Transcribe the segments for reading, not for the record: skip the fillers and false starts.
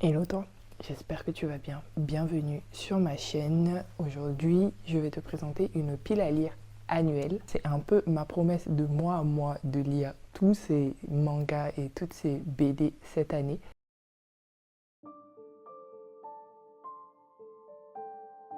Hello toi, j'espère que tu vas bien. Bienvenue sur ma chaîne. Aujourd'hui, je vais te présenter une pile à lire annuelle. C'est un peu ma promesse de mois à mois de lire tous ces mangas et toutes ces BD cette année.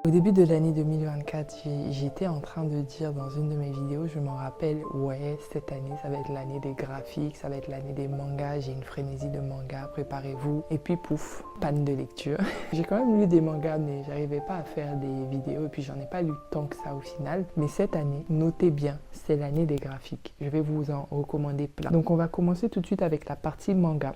Au début de l'année 2024, j'étais en train de dire dans une de mes vidéos, je m'en rappelle, ouais, cette année, ça va être l'année des graphiques, ça va être l'année des mangas, j'ai une frénésie de mangas, préparez-vous. Et puis pouf, panne de lecture. J'ai quand même lu des mangas, mais j'arrivais pas à faire des vidéos, et puis j'en ai pas lu tant que ça au final. Mais cette année, notez bien, c'est l'année des graphiques. Je vais vous en recommander plein. Donc on va commencer tout de suite avec la partie manga.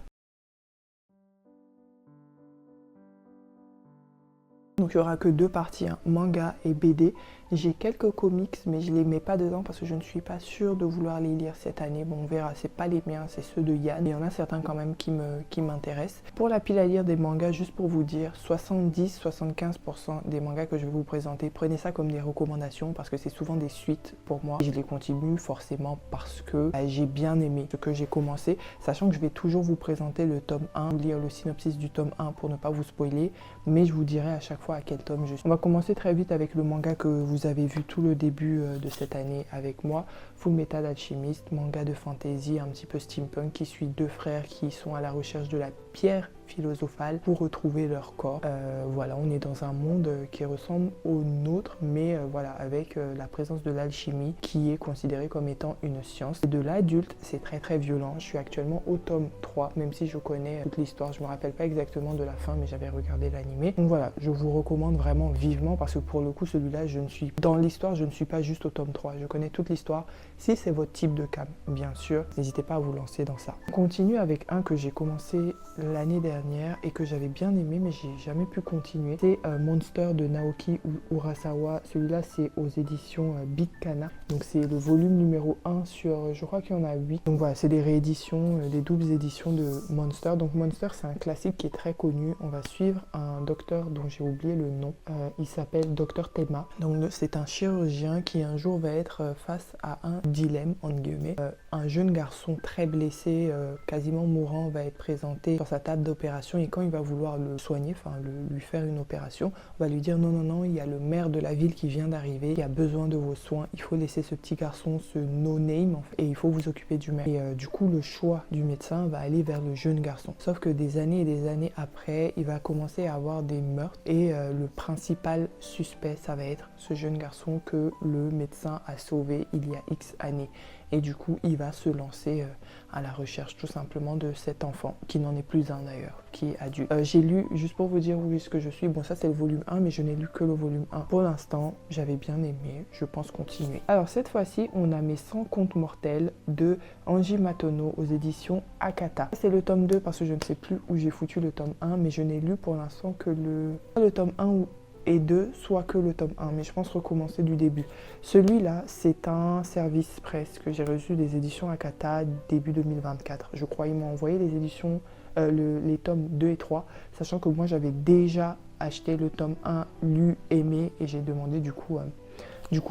Donc il n'y aura que deux parties, hein, manga et BD. J'ai quelques comics, mais je ne les mets pas dedans parce que je ne suis pas sûre de vouloir les lire cette année. Bon, on verra, c'est pas les miens, c'est ceux de Yann. Il y en a certains quand même qui m'intéressent. Pour la pile à lire des mangas, juste pour vous dire, 70-75% des mangas que je vais vous présenter, prenez ça comme des recommandations parce que c'est souvent des suites pour moi. Et je les continue forcément parce que j'ai bien aimé ce que j'ai commencé, sachant que je vais toujours vous présenter le tome 1, lire le synopsis du tome 1 pour ne pas vous spoiler, mais je vous dirai à chaque fois à quel tome je suis. On va commencer très vite avec le manga que vous avez vu tout le début de cette année avec moi, Full Metal Alchemist, manga de fantasy un petit peu steampunk qui suit deux frères qui sont à la recherche de la pierre philosophale pour retrouver leur corps. Voilà, on est dans un monde qui ressemble au nôtre, mais voilà, avec la présence de l'alchimie qui est considérée comme étant une science. Et de l'adulte, c'est très violent. Je suis actuellement au tome 3, même si je connais toute l'histoire. Je me rappelle pas exactement de la fin, mais j'avais regardé l'animé. Donc voilà, je vous recommande vraiment vivement parce que pour le coup, celui-là, dans l'histoire, je ne suis pas juste au tome 3. Je connais toute l'histoire. Si c'est votre type de cam, bien sûr, n'hésitez pas à vous lancer dans ça. On continue avec un que j'ai commencé l'année dernière et que j'avais bien aimé mais j'ai jamais pu continuer. C'est Monster de Naoki Urasawa. Celui-là c'est aux éditions Big Kana. Donc c'est le volume numéro 1 sur, je crois qu'il y en a 8. Donc voilà, c'est des rééditions, des doubles éditions de Monster. Donc Monster c'est un classique qui est très connu. On va suivre un docteur dont j'ai oublié le nom. Il s'appelle Docteur Tema. Donc c'est un chirurgien qui un jour va être face à un dilemme, entre guillemets. Un jeune garçon très blessé, quasiment mourant, va être présenté sur sa table d'opération et quand il va vouloir le soigner, enfin lui faire une opération, on va lui dire non, il y a le maire de la ville qui vient d'arriver, qui a besoin de vos soins, il faut laisser ce petit garçon, ce no-name en fait, et il faut vous occuper du maire. Et du coup le choix du médecin va aller vers le jeune garçon. Sauf que des années et des années après, il va commencer à avoir des meurtres et le principal suspect, ça va être ce jeune garçon que le médecin a sauvé il y a X années. Et du coup, il va se lancer à la recherche tout simplement de cet enfant, qui n'en est plus un d'ailleurs, qui est adulte. J'ai lu, juste pour vous dire où est-ce que je suis, bon ça c'est le volume 1, mais je n'ai lu que le volume 1. Pour l'instant, j'avais bien aimé, je pense continuer. Alors cette fois-ci, on a Mes 100 contes mortels de Anji Matono aux éditions Akata. C'est le tome 2 parce que je ne sais plus où j'ai foutu le tome 1, mais je n'ai lu pour l'instant que le tome 1 et 2, soit que le tome 1, mais je pense recommencer du début. Celui-là, c'est un service presse que j'ai reçu des éditions Akata début 2024. Je crois ils m'ont envoyé les éditions, les tomes 2 et 3, sachant que moi j'avais déjà acheté le tome 1, lu, aimé, et j'ai demandé du coup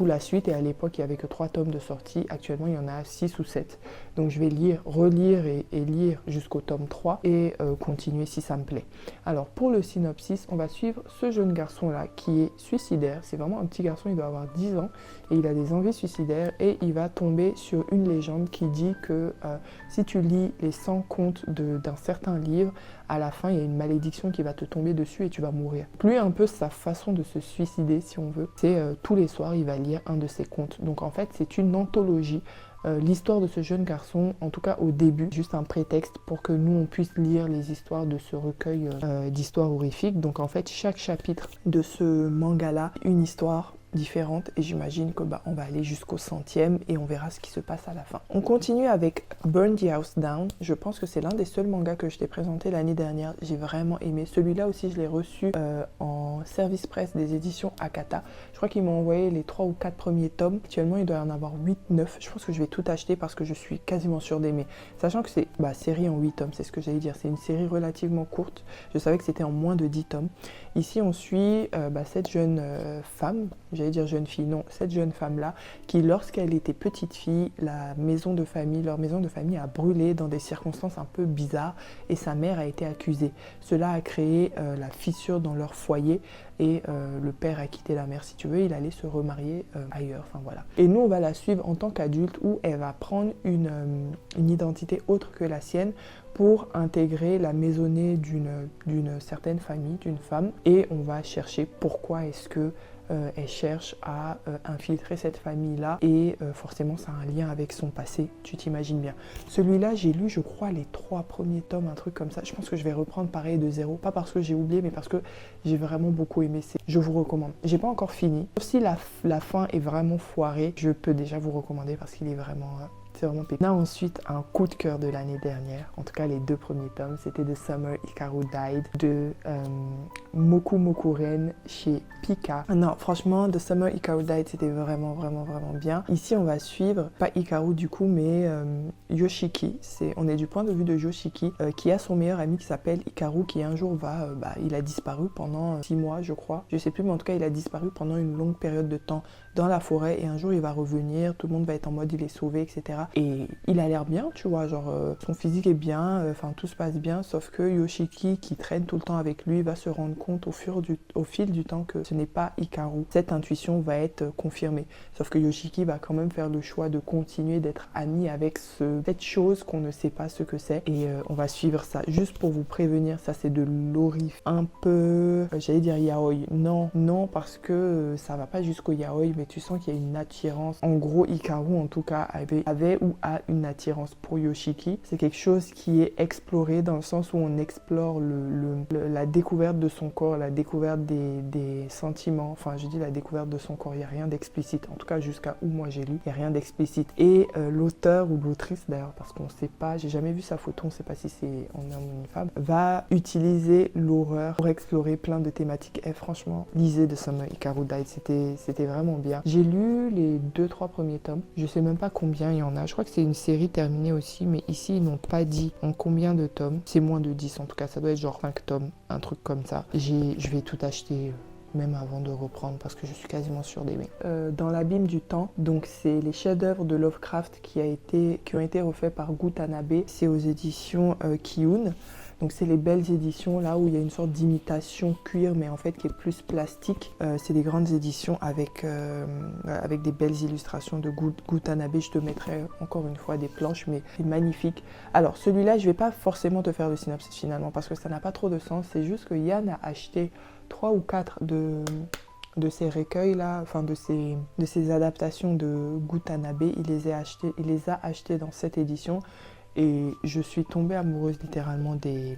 la suite, et à l'époque il n'y avait que 3 tomes de sortie, actuellement il y en a 6 ou 7. Donc je vais lire, relire et lire jusqu'au tome 3 et continuer si ça me plaît. Alors pour le synopsis, on va suivre ce jeune garçon là qui est suicidaire. C'est vraiment un petit garçon, il doit avoir 10 ans et il a des envies suicidaires et il va tomber sur une légende qui dit que si tu lis les 100 contes d'un certain livre, à la fin il y a une malédiction qui va te tomber dessus et tu vas mourir. Lui un peu sa façon de se suicider si on veut, c'est tous les soirs il va lire un de ses contes. Donc en fait c'est une anthologie. L'histoire de ce jeune garçon, en tout cas au début, juste un prétexte pour que nous on puisse lire les histoires de ce recueil d'histoires horrifiques. Donc en fait chaque chapitre de ce manga là, une histoire différentes et j'imagine que on va aller jusqu'au 100e et on verra ce qui se passe à la fin. On continue avec Burn the House Down. Je pense que c'est l'un des seuls mangas que je t'ai présenté l'année dernière. J'ai vraiment aimé. Celui-là aussi, je l'ai reçu en service presse des éditions Akata. Je crois qu'ils m'ont envoyé les 3 ou 4 premiers tomes. Actuellement, il doit y en avoir 8-9. Je pense que je vais tout acheter parce que je suis quasiment sûre d'aimer. Sachant que c'est série en 8 tomes, c'est ce que j'allais dire. C'est une série relativement courte. Je savais que c'était en moins de 10 tomes. Ici, on suit cette jeune femme, j'allais dire jeune fille, non, cette jeune femme-là, qui lorsqu'elle était petite fille, leur maison de famille a brûlé dans des circonstances un peu bizarres et sa mère a été accusée. Cela a créé la fissure dans leur foyer et le père a quitté la mère, si tu veux, il allait se remarier ailleurs, enfin voilà. Et nous, on va la suivre en tant qu'adulte où elle va prendre une identité autre que la sienne pour intégrer la maisonnée d'une certaine famille, d'une femme, et on va chercher pourquoi est-ce que elle cherche à infiltrer cette famille-là et forcément ça a un lien avec son passé, tu t'imagines bien. Celui-là, j'ai lu, je crois, les 3 premiers tomes, un truc comme ça. Je pense que je vais reprendre pareil de zéro, pas parce que j'ai oublié, mais parce que j'ai vraiment beaucoup aimé. Je vous recommande. J'ai pas encore fini. Sauf si la fin est vraiment foirée, je peux déjà vous recommander parce qu'il est vraiment... c'est vraiment pépite. On a ensuite un coup de cœur de l'année dernière, en tout cas les 2 premiers tomes, c'était The Summer Hikaru Died de Moku Mokuren chez Pika. Non, franchement, The Summer Hikaru Died, c'était vraiment bien. Ici, on va suivre, pas Hikaru du coup, mais Yoshiki. On est du point de vue de Yoshiki, qui a son meilleur ami qui s'appelle Hikaru, qui un jour il a disparu pendant 6 mois, je crois. Je sais plus, mais en tout cas, il a disparu pendant une longue période de temps dans la forêt et un jour, il va revenir, tout le monde va être en mode il est sauvé, etc. Et il a l'air bien, tu vois, genre son physique est bien, enfin tout se passe bien, sauf que Yoshiki, qui traîne tout le temps avec lui, va se rendre compte au fil du temps que ce n'est pas Hikaru. Cette intuition va être confirmée. Sauf que Yoshiki va quand même faire le choix de continuer d'être ami avec cette chose qu'on ne sait pas ce que c'est. Et on va suivre ça. Juste pour vous prévenir, ça c'est de l'horrif. Un peu, j'allais dire yaoi. Non, parce que ça va pas jusqu'au yaoi, mais tu sens qu'il y a une attirance. En gros, Hikaru en tout cas avait ou a une attirance pour Yoshiki. C'est quelque chose qui est exploré dans le sens où on explore la découverte de son corps, la découverte des sentiments. Enfin, je dis la découverte de son corps, il n'y a rien d'explicite. En tout cas, jusqu'à où moi j'ai lu, il n'y a rien d'explicite. Et l'auteur ou l'autrice d'ailleurs, parce qu'on ne sait pas, j'ai jamais vu sa photo, on ne sait pas si c'est un homme ou une femme, va utiliser l'horreur pour explorer plein de thématiques. Et franchement, lisez The Summer Hikaru Died, c'était vraiment bien. J'ai lu les 2-3 premiers tomes. Je sais même pas combien il y en a. Je crois que c'est une série terminée aussi, mais ici, ils n'ont pas dit en combien de tomes. C'est moins de 10 en tout cas. Ça doit être genre 5 tomes, un truc comme ça. Je vais tout acheter même avant de reprendre parce que je suis quasiment sûre d'aimer. Dans l'abîme du temps, donc c'est les chefs-d'œuvre de Lovecraft qui ont été refaits par Gutanabe. C'est aux éditions Kiyun. Donc c'est les belles éditions là où il y a une sorte d'imitation cuir mais en fait qui est plus plastique. C'est des grandes éditions avec des belles illustrations de Gutanabe. Je te mettrai encore une fois des planches mais c'est magnifique. Alors celui-là je vais pas forcément te faire le synopsis finalement parce que ça n'a pas trop de sens. C'est juste que Yann a acheté 3 ou 4 de ces recueils là, enfin de ces adaptations de Gutanabe. Il les a achetés dans cette édition. Et je suis tombée amoureuse littéralement des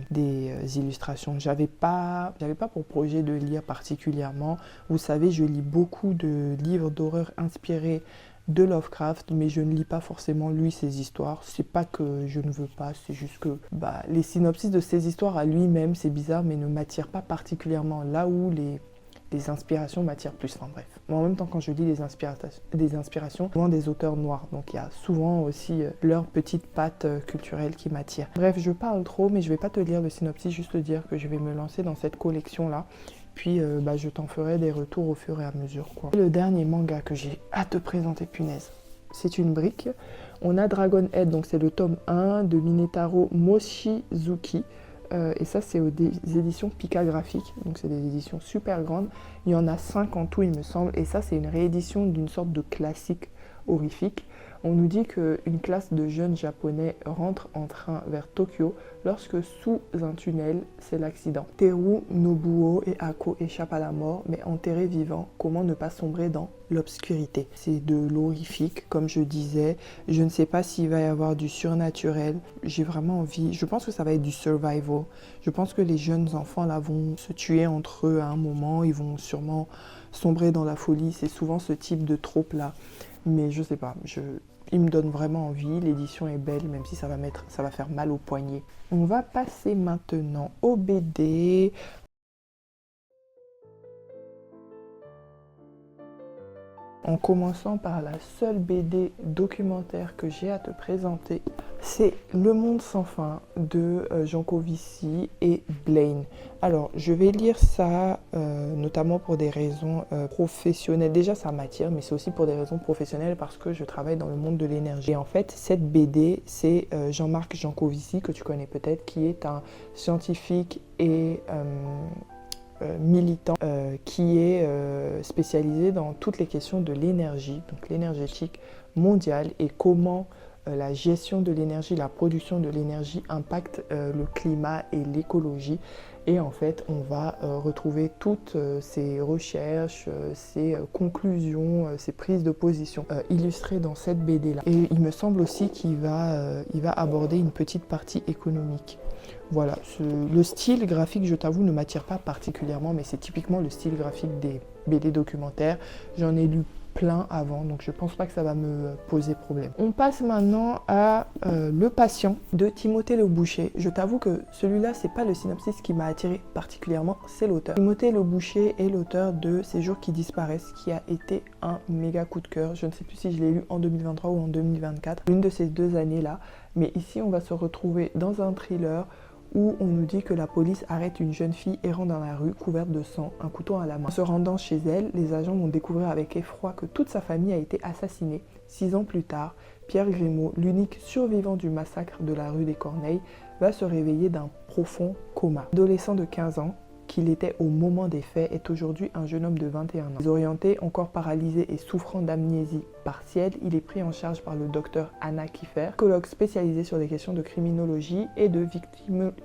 illustrations. J'avais pas pour projet de lire particulièrement. Vous savez, je lis beaucoup de livres d'horreur inspirés de Lovecraft, mais je ne lis pas forcément lui ses histoires. C'est pas que je ne veux pas, c'est juste que les synopsis de ses histoires à lui-même, c'est bizarre, mais ne m'attirent pas particulièrement. Là où les inspirations m'attirent plus, enfin bref. Mais en même temps, quand je lis des inspirations, souvent des auteurs noirs, donc il y a souvent aussi leur petite patte culturelle qui m'attire. Bref, je parle trop, mais je vais pas te lire le synopsis, juste te dire que je vais me lancer dans cette collection-là. Puis je t'en ferai des retours au fur et à mesure, quoi. Le dernier manga que j'ai à te présenter, punaise, c'est une brique. On a Dragon Head, donc c'est le tome 1 de Minetaro Mochizuki. Et ça c'est aux éditions Pika Graphique, donc c'est des éditions super grandes, il y en a 5 en tout il me semble, et ça c'est une réédition d'une sorte de classique horrifique. On nous dit qu'une classe de jeunes japonais rentre en train vers Tokyo lorsque sous un tunnel, c'est l'accident. Teru, Nobuo et Ako échappent à la mort, mais enterrés vivants, comment ne pas sombrer dans l'obscurité? C'est de l'horrifique, comme je disais. Je ne sais pas s'il va y avoir du surnaturel. J'ai vraiment envie, je pense que ça va être du survival. Je pense que les jeunes enfants là vont se tuer entre eux à un moment, ils vont sûrement sombrer dans la folie. C'est souvent ce type de trope là. Mais je sais pas, il me donne vraiment envie, l'édition est belle, même si ça va faire mal au poignet. On va passer maintenant au BD. En commençant par la seule BD documentaire que j'ai à te présenter, c'est Le Monde sans fin de Jancovici et Blaine. Alors, je vais lire ça notamment pour des raisons professionnelles. Déjà, ça m'attire, mais c'est aussi pour des raisons professionnelles parce que je travaille dans le monde de l'énergie. Et en fait, cette BD, c'est Jean-Marc Jancovici, que tu connais peut-être, qui est un scientifique et militant qui est spécialisé dans toutes les questions de l'énergie, donc l'énergétique mondiale et comment la gestion de l'énergie, la production de l'énergie impacte le climat et l'écologie. Et en fait, on va retrouver toutes ces recherches, ces conclusions, ces prises de position illustrées dans cette BD-là. Et il me semble aussi qu'il va aborder une petite partie économique. Voilà, le style graphique, je t'avoue, ne m'attire pas particulièrement, mais c'est typiquement le style graphique des BD documentaires. J'en ai lu plein avant, donc je pense pas que ça va me poser problème. On passe maintenant à Le Patient de Timothée Le Boucher. Je t'avoue que celui-là, c'est pas le synopsis qui m'a attiré particulièrement, c'est l'auteur. Timothée Le Boucher est l'auteur de Ces jours qui disparaissent, qui a été un méga coup de cœur. Je ne sais plus si je l'ai lu en 2023 ou en 2024, une de ces deux années-là. Mais ici, on va se retrouver dans un thriller où on nous dit que la police arrête une jeune fille errant dans la rue, couverte de sang, un couteau à la main. En se rendant chez elle, les agents vont découvrir avec effroi que toute sa famille a été assassinée. 6 ans plus tard, Pierre Grimaud, l'unique survivant du massacre de la rue des Corneilles, va se réveiller d'un profond coma. Adolescent de 15 ans, qu'il était au moment des faits, est aujourd'hui un jeune homme de 21 ans. Désorienté, encore paralysé et souffrant d'amnésie partielle, il est pris en charge par le docteur Anna Kiefer, psychologue spécialisé sur les questions de criminologie et de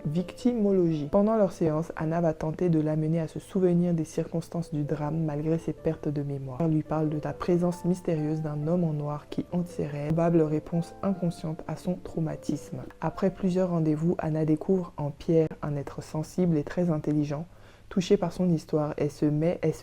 victimologie. Pendant leur séance, Anna va tenter de l'amener à se souvenir des circonstances du drame malgré ses pertes de mémoire. Elle lui parle de la présence mystérieuse d'un homme en noir qui hante ses rêves, probable réponse inconsciente à son traumatisme. Après plusieurs rendez-vous, Anna découvre en Pierre un être sensible et très intelligent. Touchée par son histoire, elle se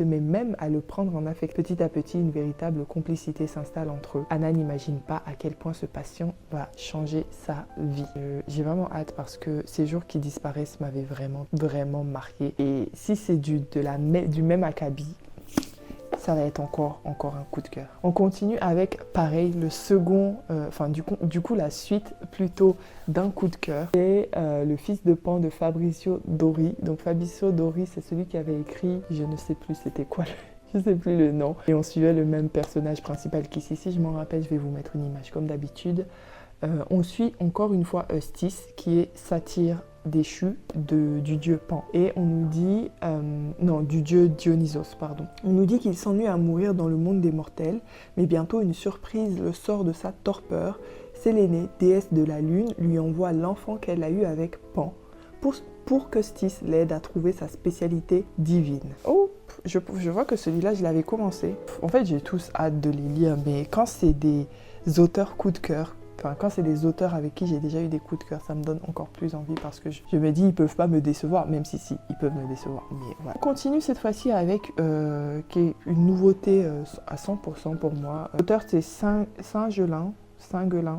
met même à le prendre en affect. Petit à petit, une véritable complicité s'installe entre eux. Anna n'imagine pas à quel point ce patient va changer sa vie. J'ai vraiment hâte parce que Ces jours qui disparaissent m'avaient vraiment marqué. Et si c'est du même acabit, ça va être encore un coup de cœur. On continue avec, pareil, le second, du coup la suite plutôt d'un coup de cœur. C'est Le Fils de Pan de Fabrizio Dori. Donc Fabrizio Dori, c'est celui qui avait écrit, je ne sais plus c'était quoi, je ne sais plus le nom. Et on suivait le même personnage principal qu'ici. Si je m'en rappelle, je vais vous mettre une image comme d'habitude. On suit encore une fois Eustis, qui est satyre déchu du dieu Pan. Et on nous dit, du dieu Dionysos, pardon. On nous dit qu'il s'ennuie à mourir dans le monde des mortels, mais bientôt une surprise le sort de sa torpeur. Sélénée, déesse de la lune, lui envoie l'enfant qu'elle a eu avec Pan, pour qu'Eustis l'aide à trouver sa spécialité divine. Oh, je vois que celui-là, je l'avais commencé. En fait, j'ai tous hâte de les lire, mais quand c'est des auteurs coup de cœur, quand c'est des auteurs avec qui j'ai déjà eu des coups de cœur, ça me donne encore plus envie parce que je me dis ils peuvent pas me décevoir, même si ils peuvent me décevoir. Mais voilà. On continue cette fois-ci avec qui est une nouveauté à 100% pour moi. L'auteur c'est Saint-Gelin,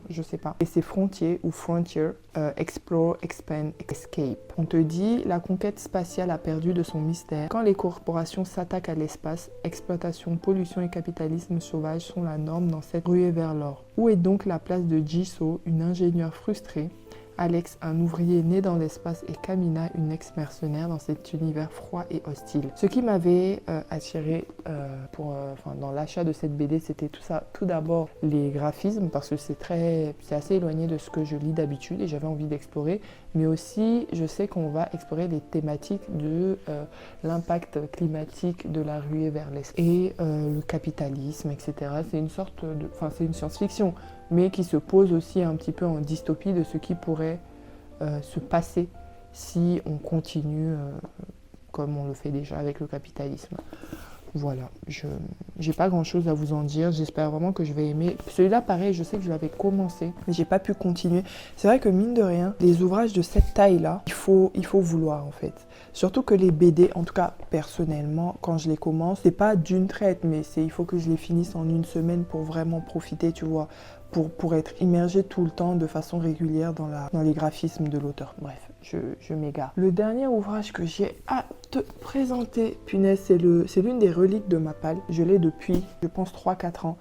je sais pas. Et c'est Frontier ou Frontier, Explore, Expand, Escape. On te dit, la conquête spatiale a perdu de son mystère. Quand les corporations s'attaquent à l'espace, exploitation, pollution et capitalisme sauvage sont la norme dans cette ruée vers l'or. Où est donc la place de Jisoo, une ingénieure frustrée, Alex, un ouvrier né dans l'espace, et Kamina, une ex-mercenaire dans cet univers froid et hostile. Ce qui m'avait attiré dans l'achat de cette BD, c'était tout d'abord les graphismes, parce que c'est assez éloigné de ce que je lis d'habitude et j'avais envie d'explorer, mais aussi je sais qu'on va explorer les thématiques de l'impact climatique de la ruée vers l'espace et le capitalisme, etc. C'est c'est une science-fiction, mais qui se pose aussi un petit peu en dystopie de ce qui pourrait se passer si on continue comme on le fait déjà avec le capitalisme. Voilà, je n'ai pas grand chose à vous en dire, j'espère vraiment que je vais aimer. Celui-là, pareil, je sais que je l'avais commencé, mais j'ai pas pu continuer. C'est vrai que mine de rien, les ouvrages de cette taille-là, il faut vouloir en fait. Surtout que les BD, en tout cas personnellement, quand je les commence, c'est pas d'une traite, mais il faut que je les finisse en une semaine pour vraiment profiter, tu vois. pour être immergé tout le temps de façon régulière dans les graphismes de l'auteur. Bref, je m'égare. Le dernier ouvrage que j'ai à te présenter, punaise, c'est l'une des reliques de ma palle. Je l'ai depuis, je pense, 3-4 ans.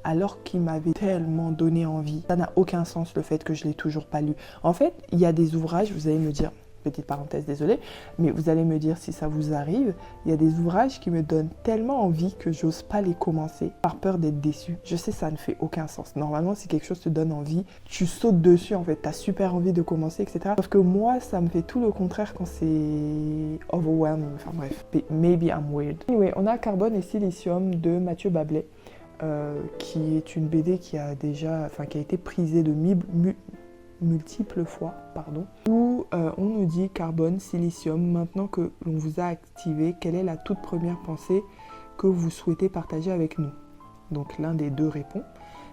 Alors qu'il m'avait tellement donné envie. Ça n'a aucun sens le fait que je ne l'ai toujours pas lu. En fait, il y a des ouvrages, vous allez me dire, petite parenthèse, désolée, mais vous allez me dire si ça vous arrive, il y a des ouvrages qui me donnent tellement envie que j'ose pas les commencer par peur d'être déçue. Je sais, ça ne fait aucun sens. Normalement, si quelque chose te donne envie, tu sautes dessus, en fait, tu as super envie de commencer, etc. Sauf que moi, ça me fait tout le contraire quand c'est overwhelming. Enfin bref, maybe I'm weird. Anyway, on a Carbone et Silicium de Mathieu Bablet. Qui est une BD qui a été prisée de multiples fois, où on nous dit Carbone, Silicium, maintenant que l'on vous a activé, quelle est la toute première pensée que vous souhaitez partager avec nous? Donc l'un des deux répond: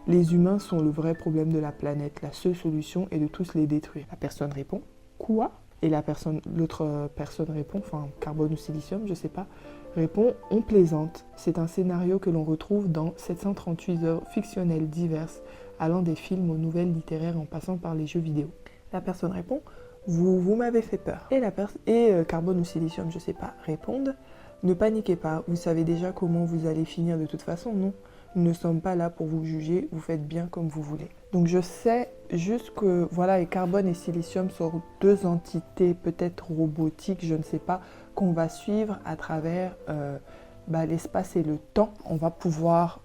les humains sont le vrai problème de la planète, la seule solution est de tous les détruire. La personne répond: quoi? Et l'autre personne répond, enfin Carbone ou Silicium, je sais pas, répond: on plaisante. C'est un scénario que l'on retrouve dans 738 œuvres fictionnelles diverses, allant des films aux nouvelles littéraires en passant par les jeux vidéo. La personne répond: vous m'avez fait peur. Et Carbone ou Silicium, je sais pas, répondent: ne paniquez pas, vous savez déjà comment vous allez finir de toute façon, non? Nous ne sommes pas là pour vous juger, vous faites bien comme vous voulez. Donc je sais juste que, voilà, et Carbone et Silicium sont deux entités peut-être robotiques, je ne sais pas, qu'on va suivre à travers l'espace et le temps. On va pouvoir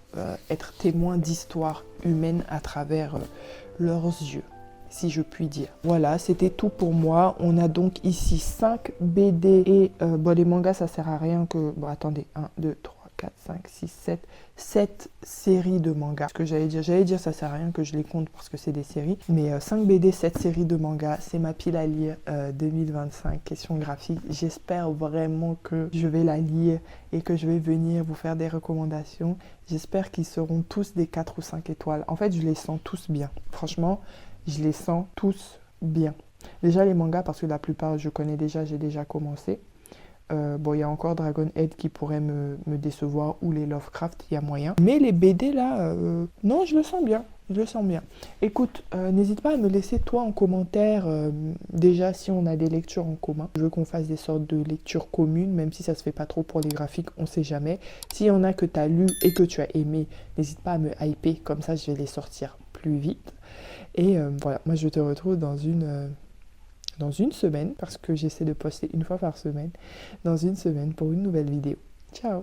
être témoin d'histoires humaines à travers leurs yeux, si je puis dire. Voilà, c'était tout pour moi. On a donc ici 5 BD et les mangas, ça sert à rien que... Bon, attendez, 1, 2, 3, 4, 5, 6, 7 séries de mangas. Ce que j'allais dire, ça sert à rien que je les compte parce que c'est des séries. Mais 5 BD, 7 séries de mangas, c'est ma pile à lire 2025, question graphique. J'espère vraiment que je vais la lire et que je vais venir vous faire des recommandations. J'espère qu'ils seront tous des 4 ou 5 étoiles. En fait, je les sens tous bien. Franchement, je les sens tous bien. Déjà les mangas, parce que la plupart je connais déjà, j'ai déjà commencé. Il y a encore Dragon Head qui pourrait me décevoir, ou les Lovecraft, il y a moyen. Mais les BD là, non, je le sens bien. Écoute, n'hésite pas à me laisser toi en commentaire, déjà si on a des lectures en commun. Je veux qu'on fasse des sortes de lectures communes, même si ça se fait pas trop pour les graphiques, on sait jamais. S'il y en a que tu as lu et que tu as aimé, n'hésite pas à me hyper, comme ça je vais les sortir plus vite. Et voilà, moi je te retrouve dans une semaine, parce que j'essaie de poster une fois par semaine, dans une semaine pour une nouvelle vidéo. Ciao!